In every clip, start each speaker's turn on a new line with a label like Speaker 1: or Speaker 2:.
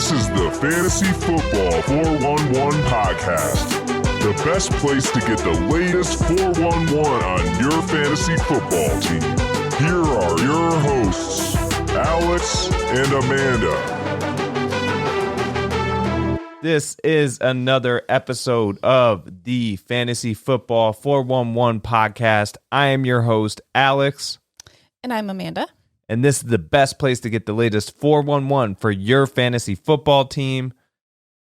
Speaker 1: This is the Fantasy Football 411 podcast. The best place to get the latest 411 on your fantasy football team. Here are your hosts, Alex and Amanda.
Speaker 2: This is another episode of the Fantasy Football 411 podcast. I am your host, Alex.
Speaker 3: And I'm Amanda.
Speaker 2: And this is the best place to get the latest 411 for your fantasy football team.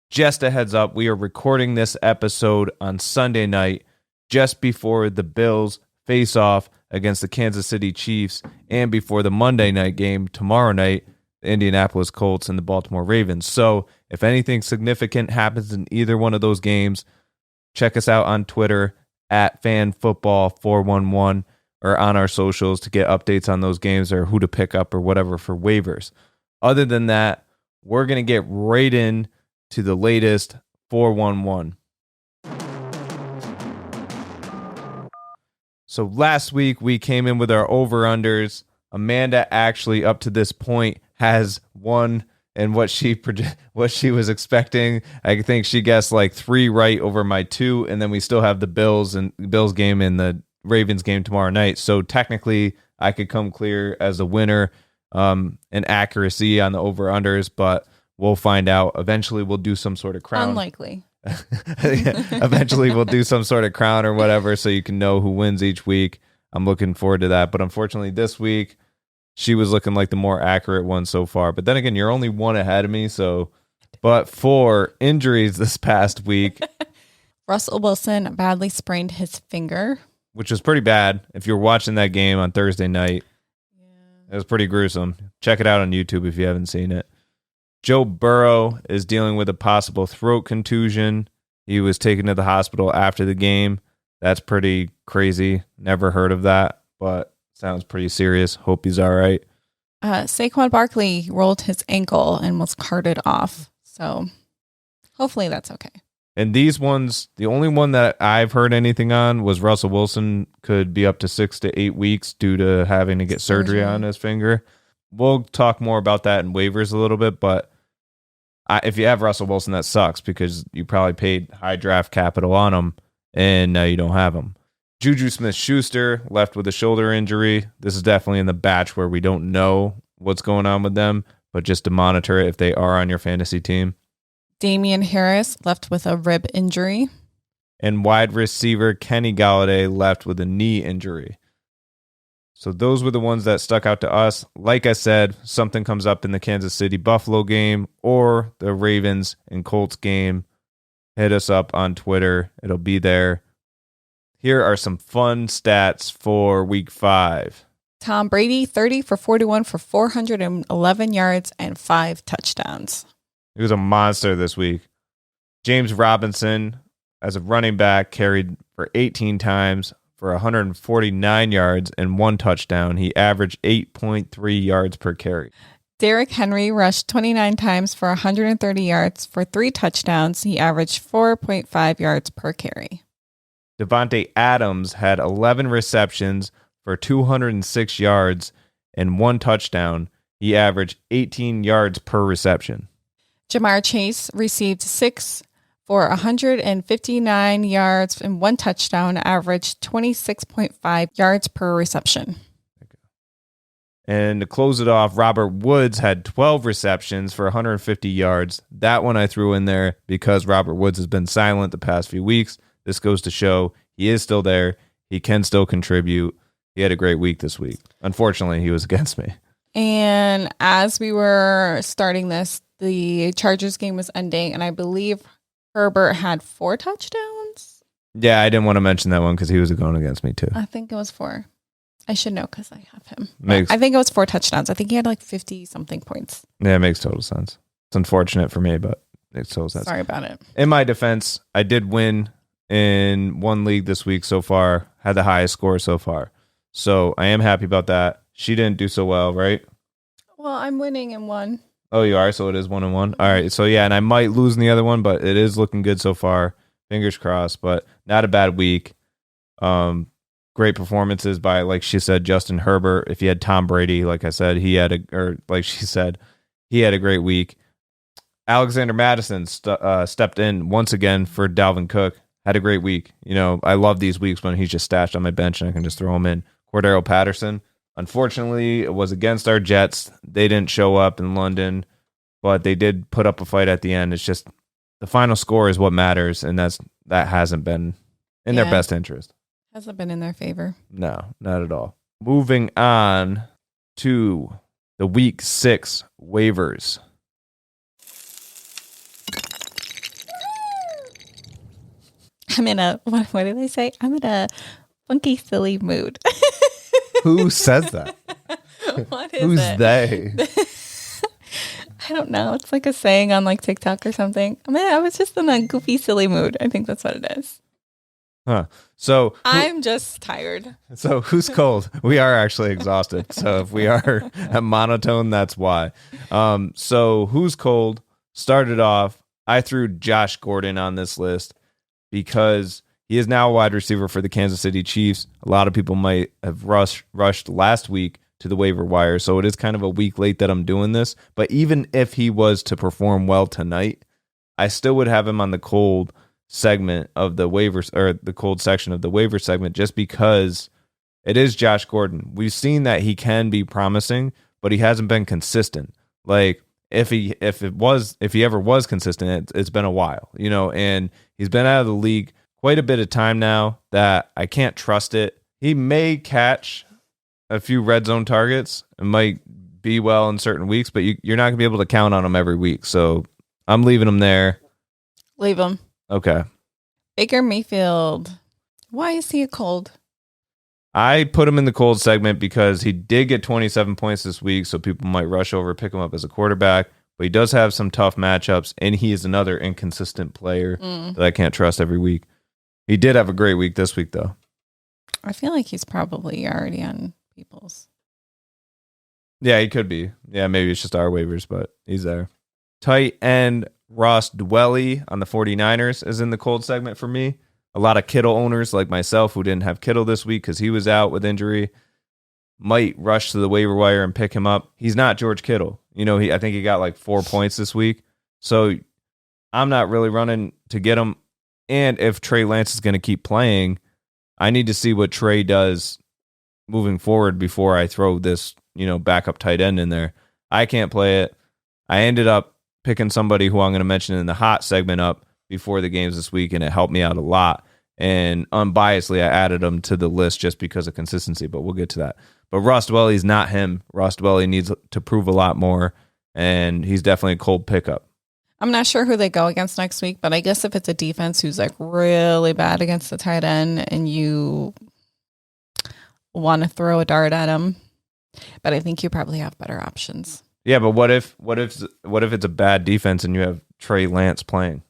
Speaker 2: Just a heads up, we are recording this episode on Sunday night, just before the Bills face off against the Kansas City Chiefs and before the Monday night game tomorrow night, the Indianapolis Colts and the Baltimore Ravens. So if anything significant happens in either one of those games, check us out on Twitter at FanFootball411 or on our socials to get updates on those games or who to pick up or whatever for waivers. Other than that, we're going to get right in to the latest 411. So last week we came in with our over-unders. Amanda actually up to this point has won and what she was expecting. I think she guessed like 3 right over my 2, and then we still have the Bills game and the Ravens game tomorrow night. So technically I could come clear as a winner in accuracy on the over-unders, but we'll find out. Eventually we'll do some sort of crown.
Speaker 3: Unlikely.
Speaker 2: Eventually we'll do some sort of crown or whatever so you can know who wins each week. I'm looking forward to that. But unfortunately this week, she was looking like the more accurate one so far. But then again, you're only 1 ahead of me. So, but for injuries this past week,
Speaker 3: Russell Wilson badly sprained his finger,
Speaker 2: which was pretty bad. If you're watching that game on Thursday night, it was pretty gruesome. Check it out on YouTube if you haven't seen it. Joe Burrow is dealing with a possible throat contusion. He was taken to the hospital after the game. That's pretty crazy. Never heard of that, but sounds pretty serious. Hope he's all right.
Speaker 3: Saquon Barkley rolled his ankle and was carted off. So hopefully that's okay.
Speaker 2: And these ones, the only one that I've heard anything on was Russell Wilson could be up to 6 to 8 weeks due to having to get surgery on his finger. We'll talk more about that in waivers a little bit, but if you have Russell Wilson, that sucks because you probably paid high draft capital on him and now you don't have him. Juju Smith-Schuster left with a shoulder injury. This is definitely in the batch where we don't know what's going on with them, but just to monitor it if they are on your fantasy team.
Speaker 3: Damian Harris left with a rib injury.
Speaker 2: And wide receiver Kenny Golladay left with a knee injury. So those were the ones that stuck out to us. Like I said, something comes up in the Kansas City Buffalo game or the Ravens and Colts game, hit us up on Twitter. It'll be there. Here are some fun stats for week 5.
Speaker 3: Tom Brady, 30 for 41 for 411 yards and 5 touchdowns.
Speaker 2: He was a monster this week. James Robinson, as a running back, carried for 18 times for 149 yards and 1 touchdown. He averaged 8.3 yards per carry.
Speaker 3: Derrick Henry rushed 29 times for 130 yards for 3 touchdowns. He averaged 4.5 yards per carry.
Speaker 2: Devontae Adams had 11 receptions for 206 yards and 1 touchdown. He averaged 18 yards per reception.
Speaker 3: Jamar Chase received 6 for 159 yards and 1 touchdown, averaged 26.5 yards per reception.
Speaker 2: And to close it off, Robert Woods had 12 receptions for 150 yards. That one I threw in there because Robert Woods has been silent the past few weeks. This goes to show he is still there. He can still contribute. He had a great week this week. Unfortunately, he was against me.
Speaker 3: And as we were starting this, the Chargers game was ending, and I believe Herbert had 4 touchdowns.
Speaker 2: Yeah, I didn't want to mention that one because he was going against me too.
Speaker 3: I think it was 4. I should know because I have him.
Speaker 2: I
Speaker 3: think it was 4 touchdowns. I think he had like 50-something points.
Speaker 2: Yeah, it makes total sense. It's unfortunate for me, but it makes total sense.
Speaker 3: Sorry about it.
Speaker 2: In my defense, I did win in one league this week so far. Had the highest score so far. So I am happy about that. She didn't do so well, right?
Speaker 3: Well, I'm winning in one.
Speaker 2: Oh, you are? So it is 1-1. All right. So yeah, and I might lose in the other one, but it is looking good so far. Fingers crossed, but not a bad week. Great performances by, like she said, Justin Herbert. If you had Tom Brady, like I said, he had a great week. Alexander Madison stepped in once again for Dalvin Cook. Had a great week. I love these weeks when he's just stashed on my bench and I can just throw him in. Cordero Patterson, unfortunately, it was against our Jets. They didn't show up in London, but they did put up a fight at the end. It's just the final score is what matters, and that hasn't been in their best interest.
Speaker 3: Hasn't been in their favor.
Speaker 2: No, not at all. Moving on to the Week 6 waivers.
Speaker 3: I'm in a, what did they say? I'm in a funky, silly mood.
Speaker 2: Who says that?
Speaker 3: What is
Speaker 2: Who's
Speaker 3: it?
Speaker 2: they?
Speaker 3: I don't know. It's like a saying on like TikTok or something. I was just in a goofy, silly mood. I think that's what it is.
Speaker 2: Huh. So
Speaker 3: I'm just tired.
Speaker 2: So who's cold? We are actually exhausted. So if we are at monotone, that's why. So who's cold? Started off, I threw Josh Gordon on this list because he is now a wide receiver for the Kansas City Chiefs. A lot of people might have rushed last week to the waiver wire, so it is kind of a week late that I'm doing this. But even if he was to perform well tonight, I still would have him on the cold segment of the waivers, or the cold section of the waiver segment, just because it is Josh Gordon. We've seen that he can be promising, but he hasn't been consistent. Like if he ever was consistent, it's been a while, and he's been out of the league quite a bit of time now that I can't trust it. He may catch a few red zone targets and might be well in certain weeks, but you're not gonna be able to count on him every week. So I'm leaving him there.
Speaker 3: Leave him.
Speaker 2: Okay.
Speaker 3: Baker Mayfield. Why is he a cold?
Speaker 2: I put him in the cold segment because he did get 27 points this week, so people might rush over, pick him up as a quarterback. But he does have some tough matchups, and he is another inconsistent player that I can't trust every week. He did have a great week this week, though.
Speaker 3: I feel like he's probably already on people's.
Speaker 2: Yeah, he could be. Yeah, maybe it's just our waivers, but he's there. Tight end Ross Dwelly on the 49ers is in the cold segment for me. A lot of Kittle owners like myself who didn't have Kittle this week because he was out with injury might rush to the waiver wire and pick him up. He's not George Kittle. I think he got like 4 points this week. So I'm not really running to get him. And if Trey Lance is going to keep playing, I need to see what Trey does moving forward before I throw this, backup tight end in there. I can't play it. I ended up picking somebody who I'm going to mention in the hot segment up before the games this week, and it helped me out a lot. And unbiasedly, I added him to the list just because of consistency, but we'll get to that. But Ross Dwelly's not him. Ross Dwelly needs to prove a lot more, and he's definitely a cold pickup.
Speaker 3: I'm not sure who they go against next week, but I guess if it's a defense who's like really bad against the tight end and you want to throw a dart at him, but I think you probably have better options.
Speaker 2: Yeah, but what if it's a bad defense and you have Trey Lance playing?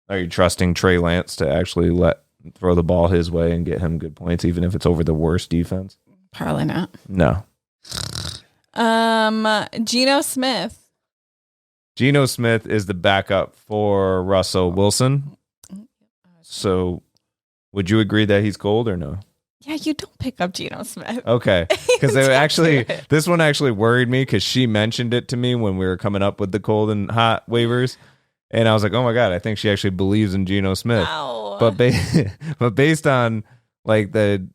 Speaker 2: Are you trusting Trey Lance to actually throw the ball his way and get him good points, even if it's over the worst defense?
Speaker 3: Probably not.
Speaker 2: No.
Speaker 3: Geno Smith.
Speaker 2: Geno Smith is the backup for Russell Wilson. So would you agree that he's cold or no?
Speaker 3: Yeah, you don't pick up Geno Smith.
Speaker 2: Okay. Because this one actually worried me because she mentioned it to me when we were coming up with the cold and hot waivers. And I was like, oh my God, I think she actually believes in Geno Smith.
Speaker 3: Wow.
Speaker 2: But based on like the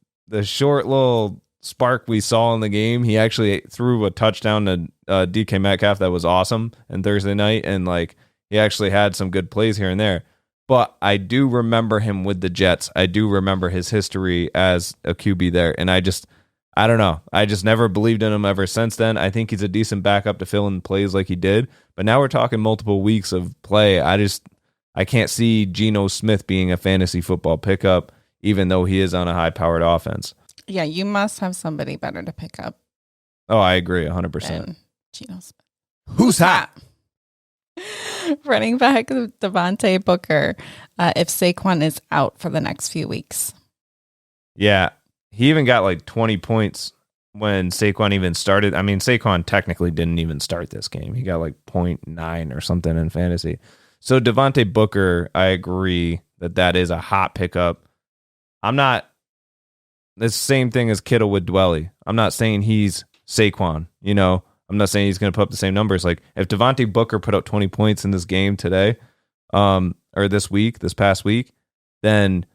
Speaker 2: short little spark we saw in the game, he actually threw a touchdown to DK Metcalf that was awesome on Thursday night. And like he actually had some good plays here and there. But I do remember him with the Jets. I do remember his history as a QB there. And I don't know. I just never believed in him ever since then. I think he's a decent backup to fill in plays like he did. But now we're talking multiple weeks of play. I can't see Geno Smith being a fantasy football pickup, even though he is on a high-powered offense.
Speaker 3: Yeah, you must have somebody better to pick up.
Speaker 2: Oh, I agree 100%.
Speaker 3: Geno Smith.
Speaker 2: Who's hot?
Speaker 3: Running back Devontae Booker if Saquon is out for the next few weeks.
Speaker 2: Yeah, he even got like 20 points when Saquon even started. I mean, Saquon technically didn't even start this game. He got like 0.9 or something in fantasy. So Devontae Booker, I agree that is a hot pickup. I'm not the same thing as Kittle with Dwelly. I'm not saying he's Saquon. I'm not saying he's going to put up the same numbers. Like if Devontae Booker put up 20 points in this game today, or this past week, then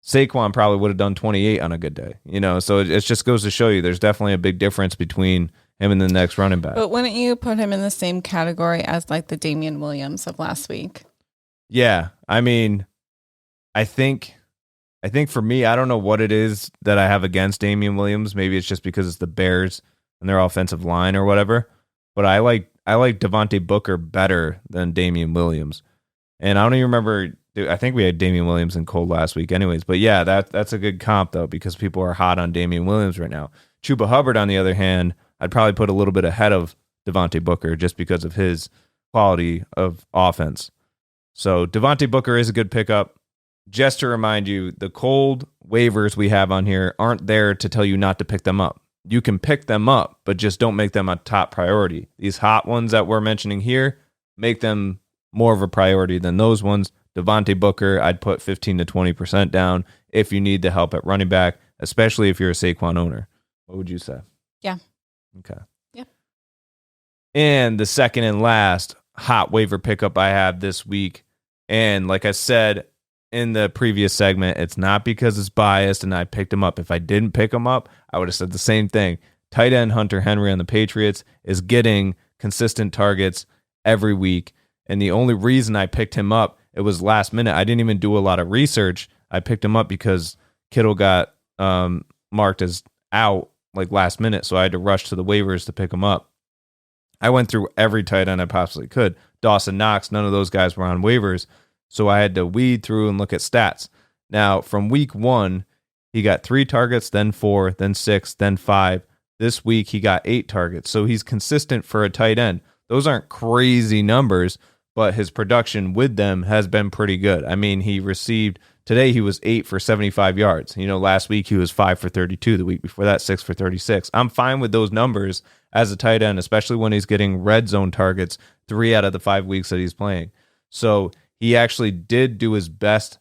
Speaker 2: Saquon probably would have done 28 on a good day. So it just goes to show you there's definitely a big difference between him and the next running back.
Speaker 3: But wouldn't you put him in the same category as like the Damian Williams of last week?
Speaker 2: Yeah. I mean, I think for me, I don't know what it is that I have against Damian Williams. Maybe it's just because it's the Bears and their offensive line or whatever. But I like Devontae Booker better than Damian Williams. And I don't even remember. I think we had Damian Williams and Cole last week anyways. But yeah, that's a good comp, though, because people are hot on Damian Williams right now. Chuba Hubbard, on the other hand, I'd probably put a little bit ahead of Devontae Booker just because of his quality of offense. So Devontae Booker is a good pickup. Just to remind you, the cold waivers we have on here aren't there to tell you not to pick them up. You can pick them up, but just don't make them a top priority. These hot ones that we're mentioning here, make them more of a priority than those ones. Devontae Booker, I'd put 15 to 20% down if you need the help at running back, especially if you're a Saquon owner. What would you say?
Speaker 3: Yeah.
Speaker 2: Okay.
Speaker 3: Yep.
Speaker 2: And the second and last hot waiver pickup I have this week, and like I said in the previous segment, it's not because it's biased and I picked him up. If I didn't pick him up, I would have said the same thing. Tight end Hunter Henry on the Patriots is getting consistent targets every week. And the only reason I picked him up, it was last minute. I didn't even do a lot of research. I picked him up because Kittle got marked as out like last minute. So I had to rush to the waivers to pick him up. I went through every tight end I possibly could. Dawson Knox, none of those guys were on waivers. So I had to weed through and look at stats. Now, from week 1, he got 3 targets, then 4, then 6, then 5. This week, he got 8 targets. So he's consistent for a tight end. Those aren't crazy numbers, but his production with them has been pretty good. I mean, today he was 8 for 75 yards. Last week he was 5 for 32. The week before that, 6 for 36. I'm fine with those numbers as a tight end, especially when he's getting red zone targets 3 out of the 5 weeks that he's playing. So he actually did do his best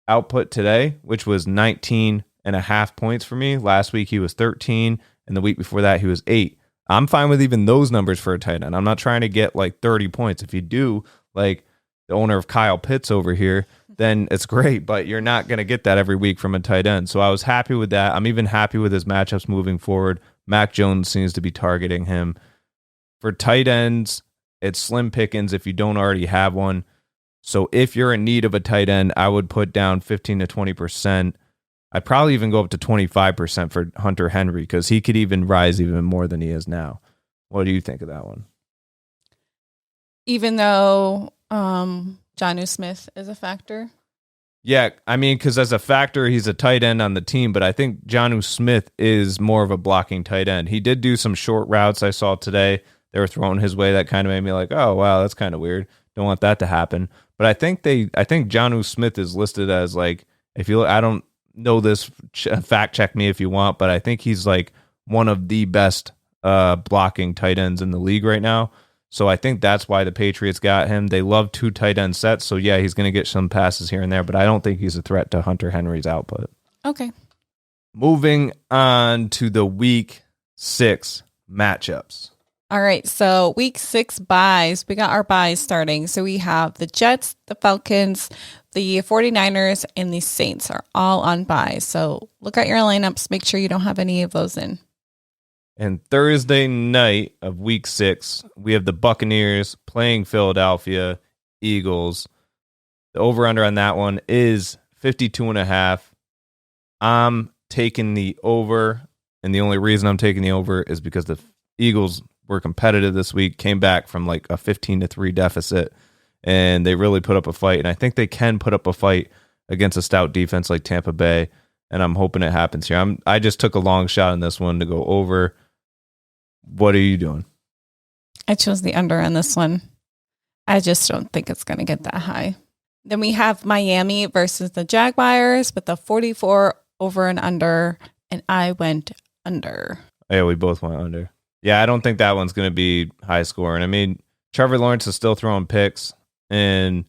Speaker 2: output today, which was 19.5 points for me. Last week he was 13, and the week before that he was 8. I'm fine with even those numbers for a tight end. I'm not trying to get like 30 points. If you do, like the owner of Kyle Pitts over here, then it's great, but you're not going to get that every week from a tight end. So I was happy with that. I'm even happy with his matchups moving forward. Mac Jones seems to be targeting him. For tight ends, it's slim pickings if you don't already have one. So if you're in need of a tight end, I would put down 15 to 20%. I'd probably even go up to 25% for Hunter Henry because he could even rise even more than he is now. What do you think of that one?
Speaker 3: Even though Jonnu Smith is a factor?
Speaker 2: Yeah, I mean, because as a factor, he's a tight end on the team, but I think Jonnu Smith is more of a blocking tight end. He did do some short routes I saw today. They were thrown his way that kind of made me like, oh, wow, that's kind of weird. Don't want that to happen. But I think Jonnu Smith is listed as like, I don't know this, fact check me if you want, but I think he's like one of the best blocking tight ends in the league right now. So I think that's why the Patriots got him. They love 2 tight end sets. So yeah, he's going to get some passes here and there, but I don't think he's a threat to Hunter Henry's output.
Speaker 3: Okay.
Speaker 2: Moving on to the week 6 matchups.
Speaker 3: All right, so week 6 buys. We got our buys starting. So we have the Jets, the Falcons, the 49ers, and the Saints are all on buys. So look at your lineups. Make sure you don't have any of those in.
Speaker 2: And Thursday night of week 6, we have the Buccaneers playing Philadelphia Eagles. The over-under on that one is 52.5. I'm taking the over, and the only reason I'm taking the over is because the Eagles were competitive this week, came back from like a 15-3 deficit, and they really put up a fight. And I think they can put up a fight against a stout defense like Tampa Bay, and I'm hoping it happens here. I just took a long shot in this one to go over. What are you doing?
Speaker 3: I chose the under on this one. I just don't think it's going to get that high. Then we have Miami versus the Jaguars with the 44 over and under, and I went under.
Speaker 2: Yeah, we both went under. Yeah, I don't think that one's going to be high scoring. I mean, Trevor Lawrence is still throwing picks and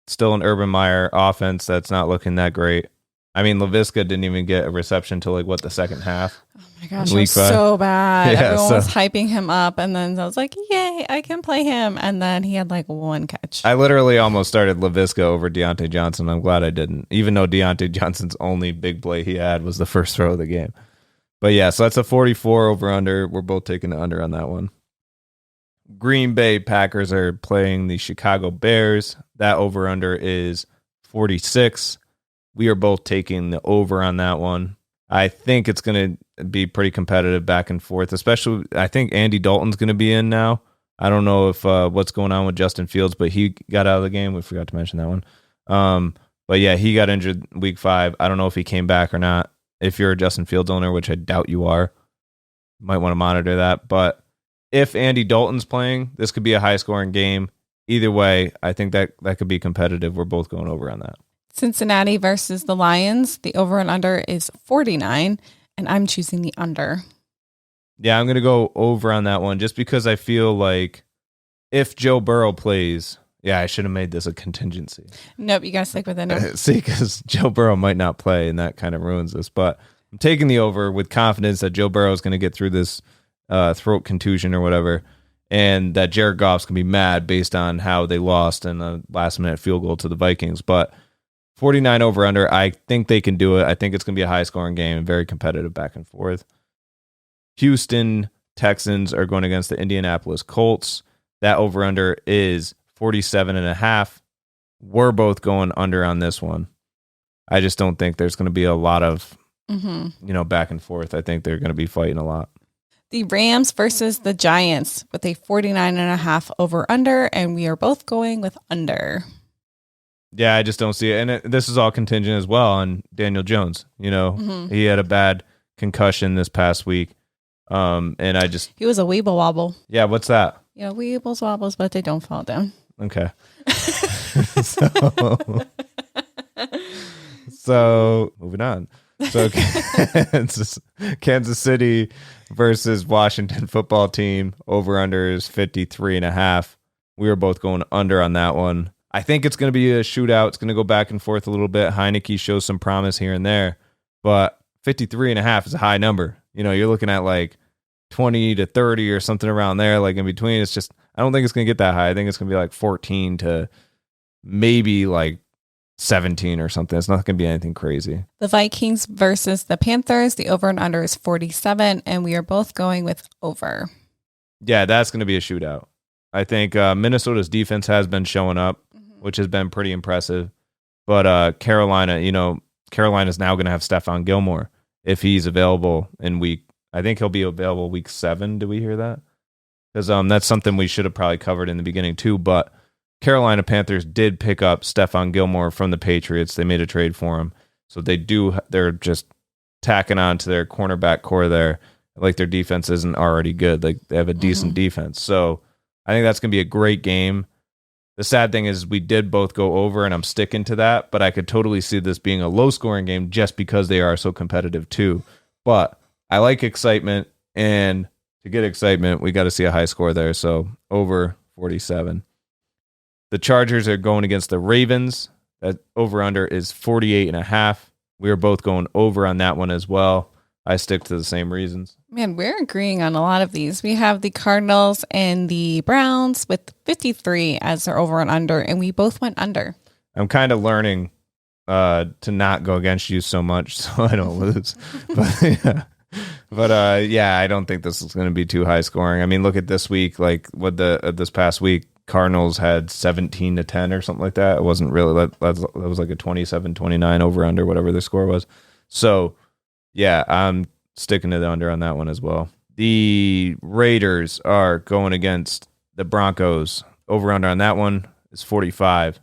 Speaker 2: still an Urban Meyer offense that's not looking that great. I mean, LaVisca didn't even get a reception till the second half.
Speaker 3: Oh my gosh, it was so bad.
Speaker 2: Yeah,
Speaker 3: Everyone was hyping him up, and then I was like, yay, I can play him. And then he had one catch.
Speaker 2: I literally almost started LaVisca over Deontay Johnson. I'm glad I didn't, even though Deontay Johnson's only big play he had was the first throw of the game. But yeah, so that's a 44 over-under. We're both taking the under on that one. Green Bay Packers are playing the Chicago Bears. That over-under is 46. We are both taking the over on that one. I think it's going to be pretty competitive back and forth, especially I think Andy Dalton's going to be in now. I don't know if what's going on with Justin Fields, but he got out of the game. We forgot to mention that one. But yeah, he got injured week 5. I don't know if he came back or not. If you're a Justin Fields owner, which I doubt you are, you might want to monitor that. But if Andy Dalton's playing, this could be a high-scoring game. Either way, I think that could be competitive. We're both going over on that.
Speaker 3: Cincinnati versus the Lions. The over and under is 49, and I'm choosing the under.
Speaker 2: Yeah, I'm going to go over on that one just because I feel like if Joe Burrow plays, yeah, I should have made this a contingency.
Speaker 3: Nope, you got to stick with it.
Speaker 2: See, because Joe Burrow might not play, and that kind of ruins this. But I'm taking the over with confidence that Joe Burrow is going to get through this throat contusion or whatever, and that Jared Goff's going to be mad based on how they lost in a last-minute field goal to the Vikings. But 49 over under, I think they can do it. I think it's going to be a high-scoring game and very competitive back and forth. Houston Texans are going against the Indianapolis Colts. That over-under is 47.5. We're both going under on this one. I just don't think there's going to be a lot of, back and forth. I think they're going to be fighting a lot.
Speaker 3: The Rams versus the Giants with a 49.5 over-under, and we are both going with under.
Speaker 2: Yeah, I just don't see it. And this is all contingent as well on Daniel Jones. He had a bad concussion this past week. And he was
Speaker 3: a weeble wobble.
Speaker 2: Yeah, what's that?
Speaker 3: Yeah, weebles wobbles, but they don't fall down.
Speaker 2: Okay. So moving on. So Kansas City versus Washington football team. Over under is 53.5. We were both going under on that one. I think it's going to be a shootout. It's going to go back and forth a little bit. Heineke shows some promise here and there, but 53.5 is a high number. You're looking at 20 to 30 or something around there, in between. It's just, I don't think it's going to get that high. I think it's going to be 14 to maybe 17 or something. It's not going to be anything crazy.
Speaker 3: The Vikings versus the Panthers. The over and under is 47, and we are both going with over.
Speaker 2: Yeah, that's going to be a shootout. I think Minnesota's defense has been showing up, which has been pretty impressive. But Carolina's now going to have Stephon Gilmore if he's available I think he'll be available week 7. Did we hear that? Because that's something we should have probably covered in the beginning too. But Carolina Panthers did pick up Stephon Gilmore from the Patriots. They made a trade for him. So they're just tacking on to their cornerback core there. Their defense isn't already good. They have a decent defense. So I think that's going to be a great game. The sad thing is we did both go over, and I'm sticking to that, but I could totally see this being a low-scoring game just because they are so competitive too. But I like excitement, and to get excitement, we got to see a high score there, so over 47. The Chargers are going against the Ravens. That over-under is 48.5. We are both going over on that one as well. I stick to the same reasons.
Speaker 3: Man, we're agreeing on a lot of these. We have the Cardinals and the Browns with 53 as their over and under, and we both went under.
Speaker 2: I'm kind of learning to not go against you so much so I don't lose. But I don't think this is going to be too high scoring. I mean, look at this week, this past week, Cardinals had 17-10 or something like that. It wasn't really, that was a 27-29 over under, whatever the score was. So, yeah, I'm sticking to the under on that one as well. The Raiders are going against the Broncos. Over under on that one is 45.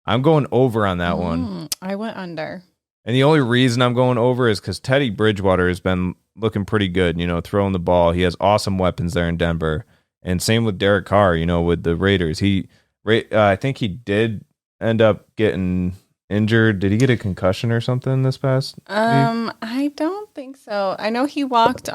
Speaker 2: I'm going over on that one.
Speaker 3: I went under.
Speaker 2: And the only reason I'm going over is because Teddy Bridgewater has been looking pretty good, throwing the ball. He has awesome weapons there in Denver. And same with Derek Carr, with the Raiders. I think he did end up getting injured. Did he get a concussion or something this past week?
Speaker 3: I don't think so. I know he walked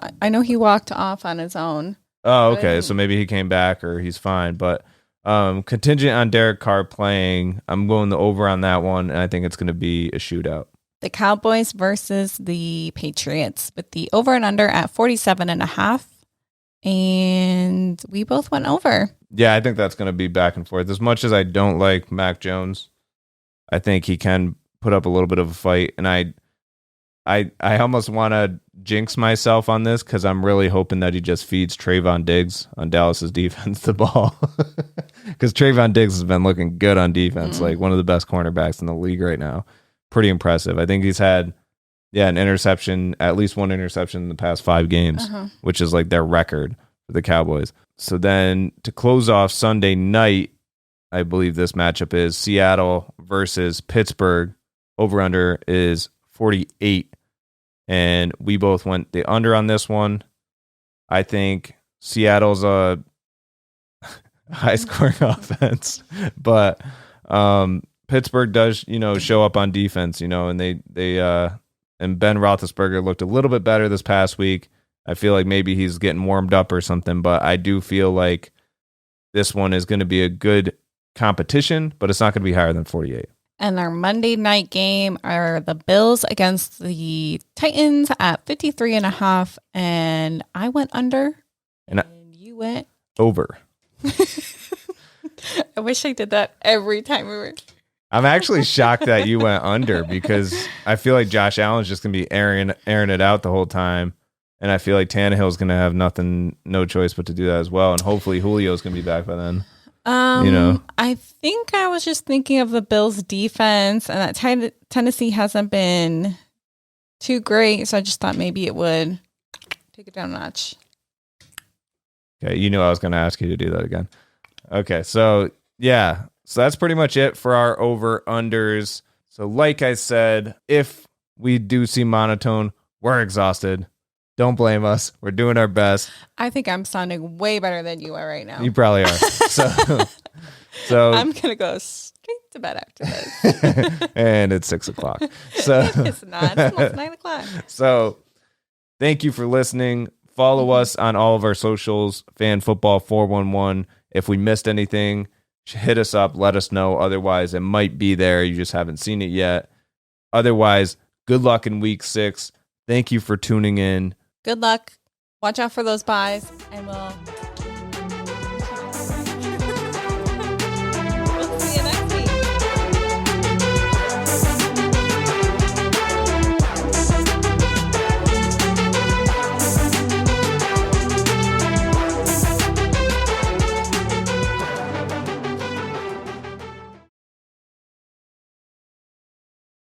Speaker 3: off on his own.
Speaker 2: Oh, okay. So maybe he came back or he's fine. But contingent on Derek Carr playing, I'm going the over on that one, and I think it's going to be a shootout.
Speaker 3: the Cowboys versus the Patriots with the over and under at 47.5. And we both went over.
Speaker 2: Yeah, I think that's going to be back and forth. As much as I don't like Mac Jones, I think he can put up a little bit of a fight. And I almost want to jinx myself on this because I'm really hoping that he just feeds Trayvon Diggs on Dallas's defense the ball. Because Trayvon Diggs has been looking good on defense, like one of the best cornerbacks in the league right now. Pretty impressive. I think he's had, an interception, at least one interception in the past 5 games, which is like their record for the Cowboys. So then to close off Sunday night, I believe this matchup is Seattle versus Pittsburgh. Over-under is 48. And we both went the under on this one. I think Seattle's a high-scoring offense, but Pittsburgh does, show up on defense, and they and Ben Roethlisberger looked a little bit better this past week. I feel like maybe he's getting warmed up or something, but I do feel like this one is going to be a good competition, but it's not going to be higher than 48.
Speaker 3: And our Monday night game are the Bills against the Titans at 53.5. And I went under and you went
Speaker 2: over.
Speaker 3: I wish I did that every time we were.
Speaker 2: I'm actually shocked that you went under because I feel like Josh Allen's just going to be airing it out the whole time. And I feel like Tannehill's going to have no choice but to do that as well. And hopefully Julio's going to be back by then.
Speaker 3: I think I was just thinking of the Bills defense and that Tennessee hasn't been too great. So I just thought maybe it would take it down a notch.
Speaker 2: Okay. You knew I was going to ask you to do that again. Okay. So yeah. So that's pretty much it for our over-unders. So like I said, if we do see monotone, we're exhausted. Don't blame us. We're doing our best.
Speaker 3: I think I'm sounding way better than you are right now.
Speaker 2: You probably are. So
Speaker 3: I'm going to go straight to bed after this.
Speaker 2: And it's 6:00. So
Speaker 3: it's not. It's almost 9:00.
Speaker 2: So thank you for listening. Follow us on all of our socials, FanFootball411. If we missed anything, hit us up. Let us know. Otherwise, it might be there. You just haven't seen it yet. Otherwise, good luck in week 6. Thank you for tuning in.
Speaker 3: Good luck. Watch out for those buys, and we'll